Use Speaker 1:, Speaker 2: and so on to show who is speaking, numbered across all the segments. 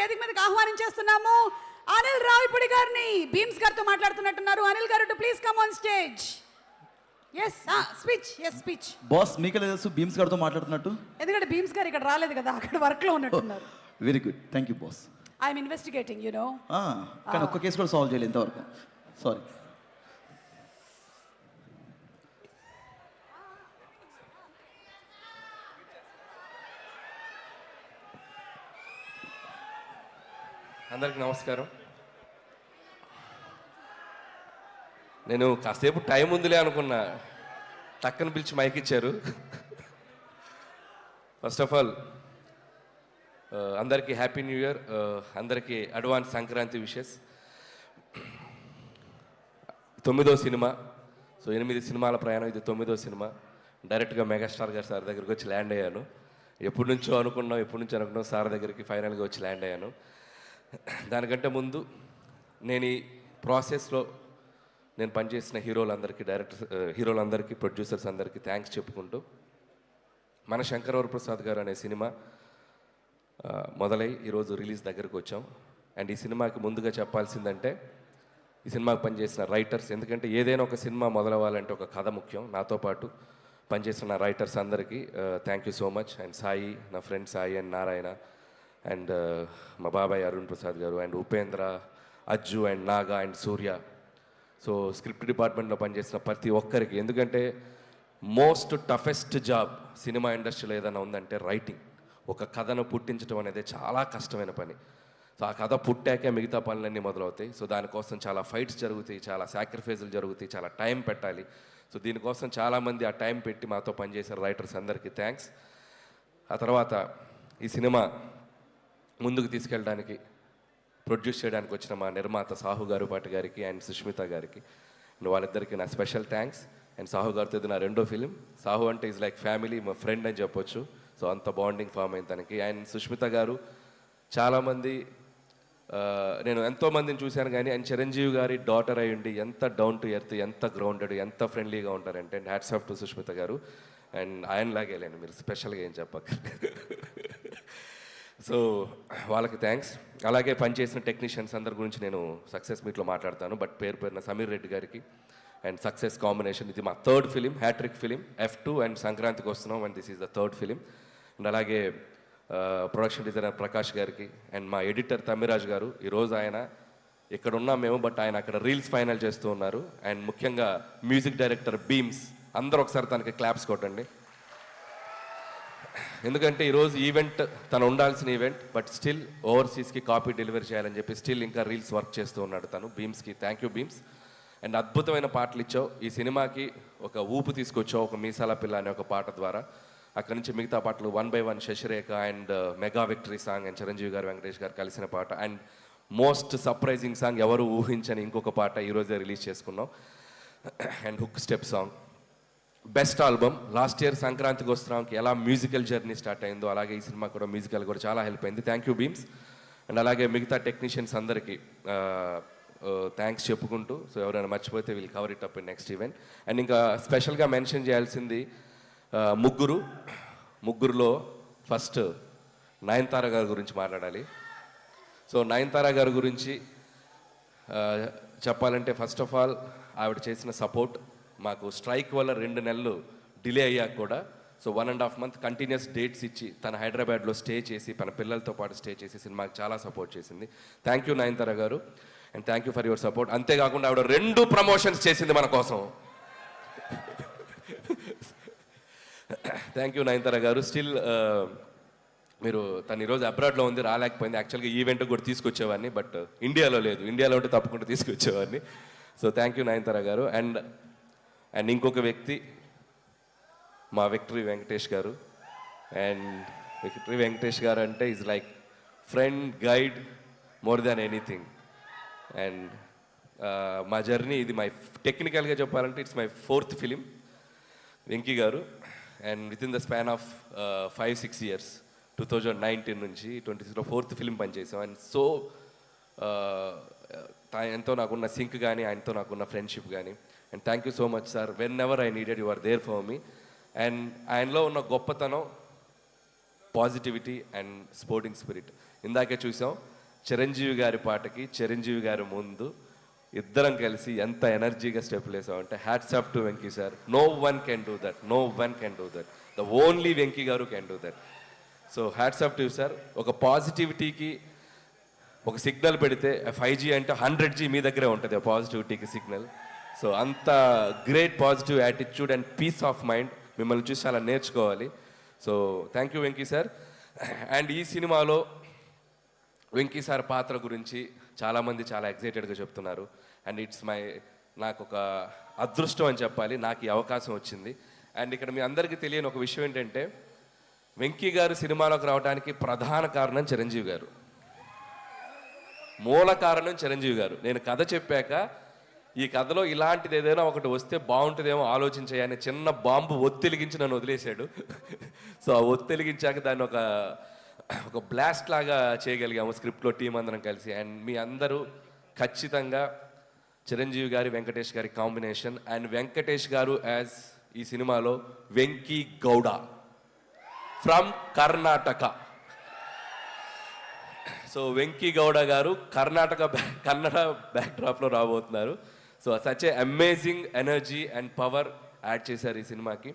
Speaker 1: వేదిక మీదకి ఆహ్వానించేస్తున్నాము అనిల్ రావిపూడి గారిని. భీమ్స్ గారితో మాట్లాడుతున్నట్టున్నారు. Anil garu to please come on stage. Yes speech.
Speaker 2: Boss మీకే తెలుసు భీమ్స్ గారితో మాట్లాడుతున్నట్టు,
Speaker 1: ఎందుకంటే భీమ్స్ గారు ఇక్కడ రాలేదు కదా, అక్కడ వర్క్ లో ఉన్నట్టున్నారు.
Speaker 2: Very good, thank you boss.
Speaker 1: I'm investigating you know.
Speaker 2: కానీ ఒక్క కేసు కూడా సాల్వ్ చేయలేదు ఇంతవరకు, సారీ.
Speaker 3: అందరికి నమస్కారం. నేను కాసేపు టైం ఉందిలే అనుకున్నా, టక్కన పిలిచి మైక్ ఇచ్చారు. ఫస్ట్ ఆఫ్ ఆల్ అందరికీ హ్యాపీ న్యూ ఇయర్, అందరికీ అడ్వాన్స్ సంక్రాంతి విషెస్. 9వ సినిమా, సో 8 సినిమాల ప్రయాణం, ఇది 9వ సినిమా. డైరెక్ట్గా మెగాస్టార్ గారు సార్ దగ్గరికి వచ్చి ల్యాండ్ అయ్యాను. ఎప్పటి నుంచో అనుకున్నాం సార్ దగ్గరికి ఫైనల్గా వచ్చి ల్యాండ్ అయ్యాను. దానికంటే ముందు నేను ఈ ప్రాసెస్లో నేను పనిచేసిన హీరోలందరికీ ప్రొడ్యూసర్స్ అందరికీ థ్యాంక్స్ చెప్పుకుంటూ, మన శంకరవరప్రసాద్ గారు అనే సినిమా మొదలై ఈరోజు రిలీజ్ దగ్గరకు వచ్చాం. అండ్ ఈ సినిమాకి ముందుగా చెప్పాల్సిందంటే ఈ సినిమాకి పనిచేసిన రైటర్స్, ఎందుకంటే ఏదైనా ఒక సినిమా మొదలవ్వాలంటే ఒక కథ ముఖ్యం. నాతో పాటు పనిచేసిన రైటర్స్ అందరికీ thank you so much. And Sai, నా friend Sai and Narayana, and మా బాబాయ్ అరుణ్ ప్రసాద్ గారు, and Upendra, Ajju, and Naga, and Surya. So script డిపార్ట్మెంట్లో పనిచేసిన ప్రతి ఒక్కరికి, ఎందుకంటే మోస్ట్ టఫెస్ట్ జాబ్ సినిమా ఇండస్ట్రీలో ఏదైనా ఉందంటే రైటింగ్. ఒక కథను పుట్టించడం అనేది చాలా కష్టమైన పని. సో ఆ కథ పుట్టాకే మిగతా పనులన్నీ మొదలవుతాయి. సో దానికోసం చాలా ఫైట్స్ జరుగుతాయి, చాలా సాక్రిఫైజులు జరుగుతాయి, చాలా టైం పెట్టాలి. సో దీనికోసం చాలామంది ఆ టైం పెట్టి మాతో పనిచేసిన రైటర్స్ అందరికీ థ్యాంక్స్. ఆ తర్వాత ఈ సినిమా ముందుకు తీసుకెళ్ళడానికి, ప్రొడ్యూస్ చేయడానికి వచ్చిన మా నిర్మాత సాహు గారుపాటి గారికి అండ్ సుష్మిత గారికి, అండ్ వాళ్ళిద్దరికి నా స్పెషల్ థ్యాంక్స్. అండ్ సాహు గారితో ఇది నా 2వ ఫిలిం. సాహు అంటే ఈజ్ లైక్ ఫ్యామిలీ, మా ఫ్రెండ్ అని చెప్పొచ్చు. సో అంత బాండింగ్ ఫామ్ అయింది తనకి. అండ్ సుష్మిత గారు, చాలామంది నేను ఎంతోమందిని చూశాను కానీ ఆయన చిరంజీవి గారి డాటర్ అయి ఉండి ఎంత డౌన్ టు ఎర్త్, ఎంత గ్రౌండెడ్, ఎంత ఫ్రెండ్లీగా ఉంటారంటే, and hats off to Sushmita గారు. అండ్ ఆయనలాగే లేండి, మీరు స్పెషల్గా ఏం చెప్పక. సో వాళ్ళకి థ్యాంక్స్. అలాగే పనిచేసిన టెక్నీషియన్స్ అందరి గురించి నేను సక్సెస్ మీట్లో మాట్లాడతాను, బట్ పేరున సమీర్ రెడ్డి గారికి అండ్ సక్సెస్ కాంబినేషన్. ఇది మా 3rd film, hat trick film, F2. And సంక్రాంతికి వస్తున్నాం, and this is the 3rd film. And అలాగే ప్రొడక్షన్ డిజైనర్ ప్రకాష్ గారికి, అండ్ మా ఎడిటర్ తమ్మిరాజ్ గారు. ఈరోజు ఆయన ఇక్కడ ఉన్నాం మేము, బట్ ఆయన అక్కడ రీల్స్ ఫైనల్ చేస్తూ ఉన్నారు. అండ్ ముఖ్యంగా మ్యూజిక్ డైరెక్టర్ భీమ్స్, అందరూ ఒకసారి తనకి క్లాప్స్ కొట్టండి. ఎందుకంటే ఈరోజు ఈవెంట్ తను ఉండాల్సిన ఈవెంట్, బట్ స్టిల్ ఓవర్సీస్కి కాపీ డెలివరీ చేయాలని చెప్పి స్టిల్ ఇంకా రీల్స్ వర్క్ చేస్తూ ఉన్నాడు తను. భీమ్స్కి థ్యాంక్ యూ భీమ్స్. అండ్ అద్భుతమైన పాటలు ఇచ్చావు, ఈ సినిమాకి ఒక ఊపు తీసుకొచ్చావు, ఒక మీసాల పిల్ల అనే ఒక పాట ద్వారా. అక్కడి నుంచి మిగతా పాటలు 1 by 1, Sasirekha, and mega victory song, and Chiranjeevi garu, Venkatesh గారు కలిసిన పాట, అండ్ మోస్ట్ సర్ప్రైజింగ్ సాంగ్, ఎవరు ఊహించని ఇంకొక పాట ఈరోజే రిలీజ్ చేసుకున్నాం, and hook step song. Best album. Last year సంక్రాంతికి వస్తున్నాంకి ఎలా మ్యూజికల్ జర్నీ స్టార్ట్ అయిందో అలాగే ఈ సినిమా కూడా మ్యూజికల్ కూడా చాలా హెల్ప్ అయింది. Thank you Bheems. అండ్ అలాగే మిగతా టెక్నీషియన్స్ అందరికీ థ్యాంక్స్ చెప్పుకుంటూ, సో ఎవరైనా మర్చిపోతే we'll cover it up in next event. And ఇంకా స్పెషల్గా మెన్షన్ చేయాల్సింది ముగ్గురులో ఫస్ట్ నయనతార గారి గురించి మాట్లాడాలి. సో నయనతార గారి గురించి చెప్పాలంటే, ఫస్ట్ ఆఫ్ ఆల్ ఆవిడ చేసిన సపోర్ట్ మాకు స్ట్రైక్ వల్ల 2 నెలలు డిలే అయ్యాక కూడా, సో 1.5 month కంటిన్యూస్ డేట్స్ ఇచ్చి తన హైదరాబాద్లో స్టే చేసి తన పిల్లలతో పాటు స్టే చేసి సినిమాకి చాలా సపోర్ట్ చేసింది. థ్యాంక్ యూ నయనతార గారు, and thank you for your support. అంతేకాకుండా ఆవిడ 2 ప్రమోషన్స్ చేసింది మన కోసం. థ్యాంక్ యూ నయనతార గారు. స్టిల్ మీరు తను ఈరోజు అబ్రాడ్లో ఉంది, రాలేకపోయింది. యాక్చువల్గా ఈవెంట్ కూడా తీసుకొచ్చేవాడిని, బట్ ఇండియాలో లేదు. ఇండియాలో ఉంటే తప్పకుండా తీసుకొచ్చేవాడిని. సో థ్యాంక్ యూ నయనతార గారు. అండ్ ఇంకొక వ్యక్తి మా విక్టరీ వెంకటేష్ గారు. అండ్ విక్టరీ వెంకటేష్ గారు అంటే is like friend, guide, more than anything. And మా జర్నీ ఇది టెక్నికల్గా చెప్పాలంటే it's my 4th film Venky garu. And with in the span of 5-6 years, 2019 నుంచి 26లో 4th ఫిలిం పనిచేసాం. అండ్ సో ఆయనతో నాకున్న సింక్ కానీ, ఆయనతో నాకున్న ఫ్రెండ్షిప్ కానీ. And thank you so much sir. Whenever I needed you are there for me. And ఆయనలో ఉన్న గొప్పతనం, పాజిటివిటీ అండ్ స్పోర్టింగ్ స్పిరిట్. ఇందాకే చూసాం, చిరంజీవి గారి పాటకి చిరంజీవి గారి ముందు ఇద్దరం కలిసి ఎంత ఎనర్జీగా స్టెప్లు వేసామంటే hats off to Venky sir. No one can do that, no one can do that, the only Venky garu can do that. So hats off to sir. ఒక పాజిటివిటీకి ఒక సిగ్నల్ పెడితే 5G అంటే 100G మీ దగ్గరే ఉంటుంది ఆ పాజిటివిటీకి సిగ్నల్. సో అంత great positive attitude and peace of mind మిమ్మల్ని చూసి అలా నేర్చుకోవాలి. So thank you Venky sir. And ఈ సినిమాలో వెంకీ సార్ పాత్ర గురించి చాలామంది చాలా ఎక్సైటెడ్గా చెప్తున్నారు. అండ్ నాకు ఒక అదృష్టం అని చెప్పాలి, నాకు ఈ అవకాశం వచ్చింది. అండ్ ఇక్కడ మీ అందరికీ తెలియని ఒక విషయం ఏంటంటే వెంకీ గారు సినిమాలోకి రావడానికి ప్రధాన కారణం చిరంజీవి గారు, మూల కారణం చిరంజీవి గారు. నేను కథ చెప్పాక ఈ కథలో ఇలాంటిది ఏదైనా ఒకటి వస్తే బాగుంటుందేమో ఆలోచించాయని చిన్న బాంబు ఒత్తిలిగించి నన్ను వదిలేశాడు. సో ఆ ఒత్తిలిగించాక దాన్ని ఒక బ్లాస్ట్ లాగా చేయగలిగాము స్క్రిప్ట్లో టీం అందరం కలిసి. అండ్ మీ అందరూ ఖచ్చితంగా చిరంజీవి గారి వెంకటేష్ గారి కాంబినేషన్, అండ్ వెంకటేష్ గారు యాజ్ ఈ సినిమాలో వెంకీ గౌడ ఫ్రమ్ కర్ణాటక. సో వెంకీ గౌడ గారు కన్నడ బ్యాక్డ్రాప్లో రాబోతున్నారు. So such a amazing energy and power add చేశారు ఈ సినిమాకి.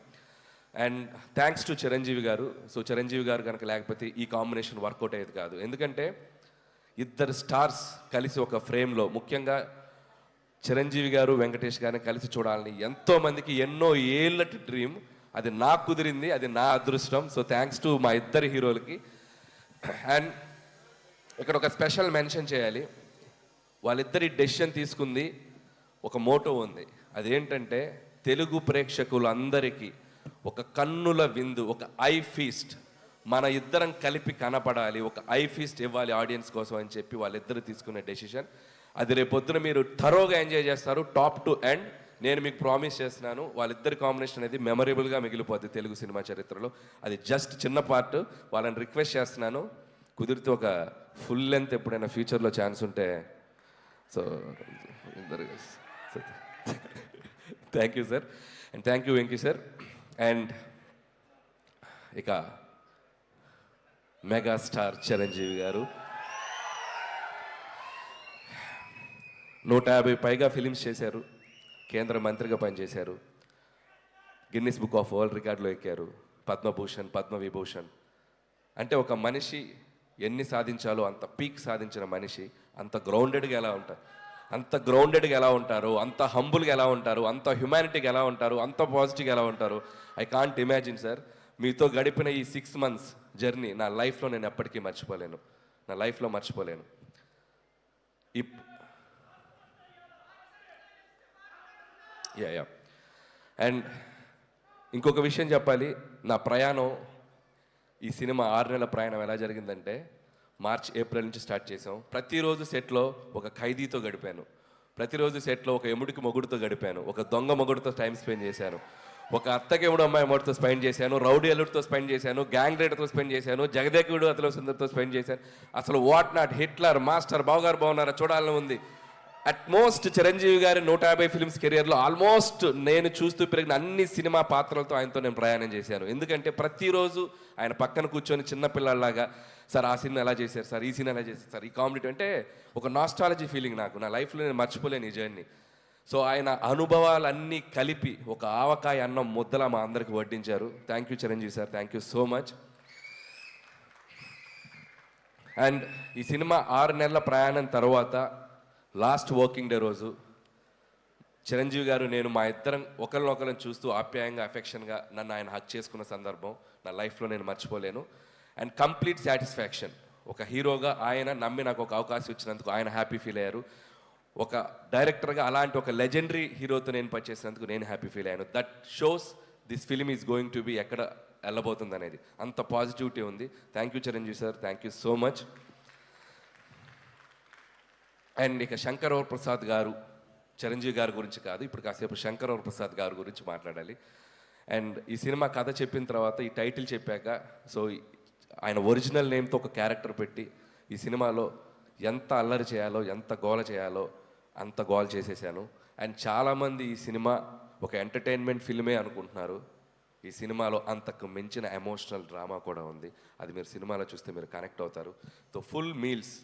Speaker 3: అండ్ థ్యాంక్స్ టు చిరంజీవి గారు. సో చిరంజీవి గారు కనుక లేకపోతే ఈ కాంబినేషన్ వర్కౌట్ అయ్యేది కాదు. ఎందుకంటే ఇద్దరు స్టార్స్ కలిసి ఒక ఫ్రేమ్లో, ముఖ్యంగా చిరంజీవి గారు వెంకటేష్ గారిని కలిసి చూడాలని ఎంతోమందికి ఎన్నో ఏళ్ళటి డ్రీమ్. అది నాకు కుదిరింది, అది నా అదృష్టం. సో థ్యాంక్స్ టు మా ఇద్దరు హీరోలకి. అండ్ ఇక్కడ ఒక స్పెషల్ మెన్షన్ చేయాలి, వాళ్ళిద్దరి డెసిషన్ తీసుకుంది ఒక మోటో ఉంది. అదేంటంటే తెలుగు ప్రేక్షకులందరికీ ఒక కన్నుల విందు, ఒక ఐ ఫీస్ట్, మన ఇద్దరం కలిపి కనపడాలి, ఒక ఐ ఫీస్ట్ ఇవ్వాలి ఆడియన్స్ కోసం అని చెప్పి వాళ్ళిద్దరు తీసుకునే డెసిషన్. అది రేపొద్దున మీరు థరోగా ఎంజాయ్ చేస్తారు టాప్ టు ఎండ్. నేను మీకు ప్రామిస్ చేస్తున్నాను, వాళ్ళిద్దరి కాంబినేషన్ అనేది మెమరబుల్గా మిగిలిపోద్ది తెలుగు సినిమా చరిత్రలో. అది జస్ట్ చిన్న పార్ట్. వాళ్ళని రిక్వెస్ట్ చేస్తున్నాను, కుదిరితే ఒక ఫుల్ లెంత్ ఎప్పుడైనా ఫ్యూచర్లో ఛాన్స్ ఉంటే. So thank you sir, and thank you Venky sir. And ఇక మెగాస్టార్ చిరంజీవి గారు 150 పైగా ఫిలిమ్స్ చేశారు, కేంద్ర మంత్రిగా పనిచేశారు, గిన్నిస్ బుక్ ఆఫ్ వరల్డ్ రికార్డులో ఎక్కారు, పద్మభూషణ్, పద్మవిభూషణ్. అంటే ఒక మనిషి ఎన్ని సాధించాలో అంత పీక్ సాధించిన మనిషి అంత గ్రౌండెడ్గా ఎలా ఉంటారు, అంత హంబుల్గా ఎలా ఉంటారు, అంత హ్యుమానిటీగా ఎలా ఉంటారు, అంత పాజిటివ్గా ఎలా ఉంటారు. I can't imagine sir. మీతో గడిపిన ఈ 6 months జర్నీ నా లైఫ్లో నేను ఎప్పటికీ మర్చిపోలేను, నా లైఫ్లో మర్చిపోలేను. యా అండ్ ఇంకొక విషయం చెప్పాలి, నా ప్రయాణం, ఈ సినిమా 6 నెలల ప్రయాణం ఎలా జరిగిందంటే మార్చ్ ఏప్రిల్ నుంచి స్టార్ట్ చేసాం. ప్రతిరోజు సెట్లో ఒక ఖైదీతో గడిపాను, ప్రతిరోజు సెట్లో ఒక ఎముడికి మొగుడుతో గడిపాను, ఒక దొంగ మొగుడుతో టైం స్పెండ్ చేశాను, ఒక అత్తకెముడు అమ్మాయి మొగుడుతో స్పెండ్ చేశాను, రౌడీ అల్లుడితో స్పెండ్ చేశాను, గ్యాంగ్ రైడర్తో స్పెండ్ చేశాను, జగదేకుడు అతల సుందర్తో స్పెండ్ చేశాను. అసలు వాట్ నాట్, హిట్లర్, మాస్టర్, బావగారు బాగున్నారా చూడాలని ఉంది. అట్మోస్ట్ చిరంజీవి గారి 150 ఫిల్మ్స్ కెరియర్లో ఆల్మోస్ట్ నేను చూస్తూ పెరిగిన అన్ని సినిమా పాత్రలతో ఆయనతో నేను ప్రయాణం చేశాను. ఎందుకంటే ప్రతిరోజు ఆయన పక్కన కూర్చొని చిన్నపిల్లల్లాగా, సార్ ఆ సినిమా ఎలా చేశారు సార్, ఈ సినిమా ఎలా చేశారు సార్, ఈ కామెడీ అంటే ఒక నాస్టాలజీ ఫీలింగ్ నాకు, నా లైఫ్లో నేను మర్చిపోలేను ఈ జర్నీ. సో ఆయన అనుభవాలన్నీ కలిపి ఒక ఆవకాయ అన్నం ముద్దలా మా అందరికి వడ్డించారు. Thank you Chiranjeevi sir, thank you so much. And ఈ సినిమా 6 నెలల ప్రయాణం తర్వాత లాస్ట్ వర్కింగ్ డే రోజు చిరంజీవి గారు నేను మా ఇద్దరం ఒకరినొకరిని చూస్తూ ఆప్యాయంగా, అఫెక్షన్గా నన్ను ఆయన హక్ చేసుకున్న సందర్భం నా లైఫ్లో నేను మర్చిపోలేను. And complete satisfaction. ఒక హీరోగా ఆయన నమ్మి నాకు ఒక అవకాశం ఇచ్చినందుకు ఆయన హ్యాపీ ఫీల్ అయ్యారు. ఒక డైరెక్టర్గా అలాంటి ఒక లెజెండరీ హీరోతో నేను పనిచేసినందుకు నేను హ్యాపీ ఫీల్ అయ్యాను. That shows this film is going to be ఎక్కడ వెళ్ళబోతుంది అనేది, అంత పాజిటివిటీ ఉంది. Thank you Chiranjeevi sir, thank you so much. And ఇక శంకర్ ప్రసాద్ గారు, చిరంజీవి గారి గురించి కాదు, ఇప్పుడు కాసేపు శంకర్ ప్రసాద్ గారి గురించి మాట్లాడాలి. అండ్ ఈ సినిమా కథ చెప్పిన తర్వాత, ఈ టైటిల్ చెప్పాక, సో ఆయన ఒరిజినల్ నేమ్తో ఒక క్యారెక్టర్ పెట్టి ఈ సినిమాలో ఎంత అల్లరి చేయాలో, ఎంత గోల చేయాలో అంత గోల చేసేసాను. అండ్ చాలామంది ఈ సినిమా ఒక ఎంటర్టైన్మెంట్ ఫిల్మే అనుకుంటున్నారు. ఈ సినిమాలో అంతకు మించిన ఎమోషనల్ డ్రామా కూడా ఉంది. అది మీరు సినిమాలో చూస్తే మీరు కనెక్ట్ అవుతారు. So full meals,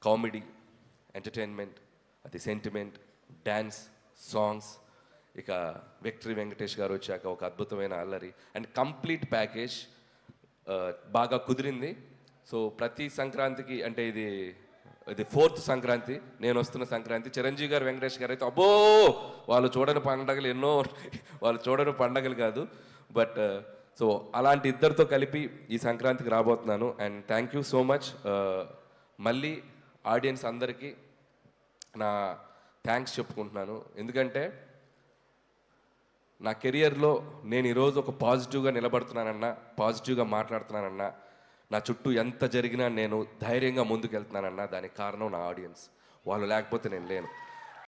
Speaker 3: comedy, entertainment, అది సెంటిమెంట్, డ్యాన్స్, సాంగ్స్, ఇక విక్టరీ వెంకటేష్ గారు వచ్చాక ఒక అద్భుతమైన అల్లరి అండ్ కంప్లీట్ ప్యాకేజ్ బాగా కుదిరింది. సో ప్రతి సంక్రాంతికి అంటే ఇది 4th సంక్రాంతి, నేను వస్తున్న సంక్రాంతి. చిరంజీవి గారు, వెంకటేష్ గారు అయితే అబ్బో వాళ్ళు చూడని పండగలు ఎన్నో, వాళ్ళు చూడని పండగలు కాదు. బట్ సో అలాంటి ఇద్దరితో కలిపి ఈ సంక్రాంతికి రాబోతున్నాను. And thank you so much. మళ్ళీ ఆడియన్స్ అందరికీ నా థ్యాంక్స్ చెప్పుకుంటున్నాను. ఎందుకంటే నా కెరియర్లో నేను ఈరోజు ఒక పాజిటివ్గా నిలబడుతున్నానన్నా, పాజిటివ్గా మాట్లాడుతున్నానన్నా, నా చుట్టూ ఎంత జరిగినా నేను ధైర్యంగా ముందుకెళ్తున్నానన్నా దానికి కారణం నా ఆడియన్స్. వాళ్ళు లేకపోతే నేను లేను.